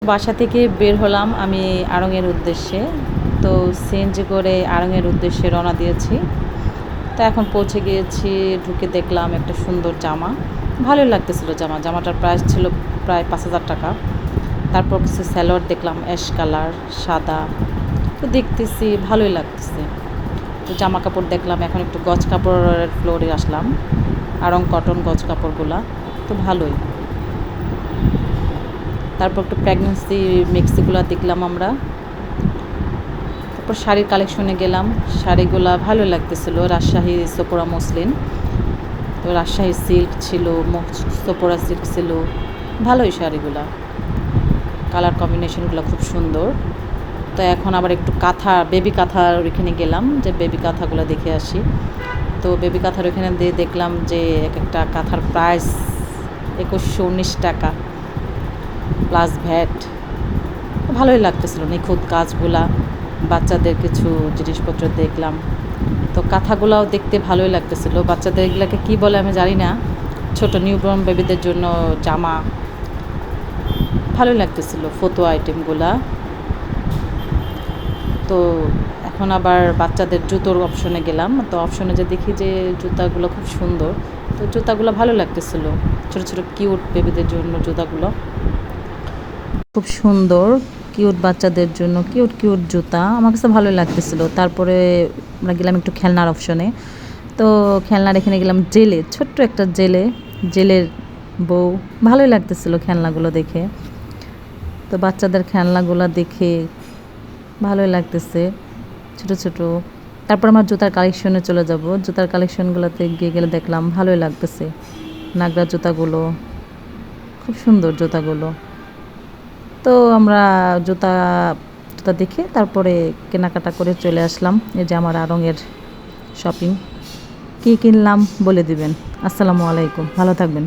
বাসা থেকে বের হলাম আমি আড়ংয়ের উদ্দেশ্যে। তো সিএনজি করে আড়ংয়ের উদ্দেশ্যে রওনা দিয়েছি। তো এখন পৌঁছে গিয়েছি, ঢুকে দেখলাম একটা সুন্দর জামা। ভালোই লাগতেছিল জামাটার প্রাইস ছিল প্রায় ৫,০০০ টাকা। তারপর কিছু সালোয়ার দেখলাম অ্যাশ কালার, সাদা। তো দেখতেছি ভালোই লাগতেছে। তো জামা কাপড় দেখলাম, এখন একটু গজ কাপড়ের ফ্লোরে আসলাম। আড়ং কটন গজ কাপড়গুলা তো ভালোই। তারপর একটু প্রেগন্যান্সি মিক্সিগুলো দেখলাম আমরা। তারপর শাড়ির কালেকশনে গেলাম, শাড়িগুলা ভালো লাগতেছিল। রাজশাহী সোপোরা মসলিন, তো রাজশাহী সিল্ক ছিল, সোপোরা সিল্ক ছিল, ভালোই শাড়িগুলা, কালার কম্বিনেশনগুলো খুব সুন্দর। তো এখন আবার একটু কাঁথা, বেবি কাঁথার ওইখানে গেলাম যে বেবি কাঁথাগুলো দেখে আসি। তো বেবি কাঁথার ওইখানে দিয়ে দেখলাম যে এক একটা কাঁথার প্রাইস ২১19 টাকা প্লাস ভ্যাট। ভালোই লাগতেছিল, নিখুঁত কাজগুলা, বাচ্চাদের কিছু জিনিসপত্র দেখলাম। তো কাঁথাগুলাও দেখতে ভালোই লাগতেছিল। বাচ্চাদের এগুলাকে কী বলে আমি জানি না, ছোটো নিউবর্ন বেবিদের জন্য জামা, ভালোই লাগতেছিল ফতো আইটেমগুলা। তো এখন আবার বাচ্চাদের জুতোর অপশনে গেলাম। তো অপশনে যে দেখি যে জুতাগুলো খুব সুন্দর, তো জুতাগুলো ভালো লাগতেছিল, ছোটো ছোটো কিউট বেবিদের জন্য জুতাগুলো খুব সুন্দর। কিউট বাচ্চাদের জন্য কিউট কিউট জুতা আমার কাছে ভালো লাগতেছিল। তারপরে আমরা গেলাম একটু খেলনার অপশনে। তো খেলনার এখানে গেলাম জেলে, ছোট্ট একটা জেলের বউ, ভালোই লাগতেছিল খেলনাগুলো দেখে। তো বাচ্চাদের খেলনাগুলো দেখে ভালোই লাগতেছে, ছোট ছোট। তারপর আমার জুতার কালেকশনে চলে যাব। জুতার কালেকশনগুলোতে গিয়ে গেলে দেখলাম ভালোই লাগতেছে, নাগরা জুতাগুলো খুব সুন্দর জুতাগুলো। তো আমরা জুতা জুতা দেখে তারপরে কেনাকাটা করে চলে আসলাম। এই যে আমার আড়ংয়ের শপিং, কী কিনলাম বলে দিবেন। আসসালামু আলাইকুম, ভালো থাকবেন।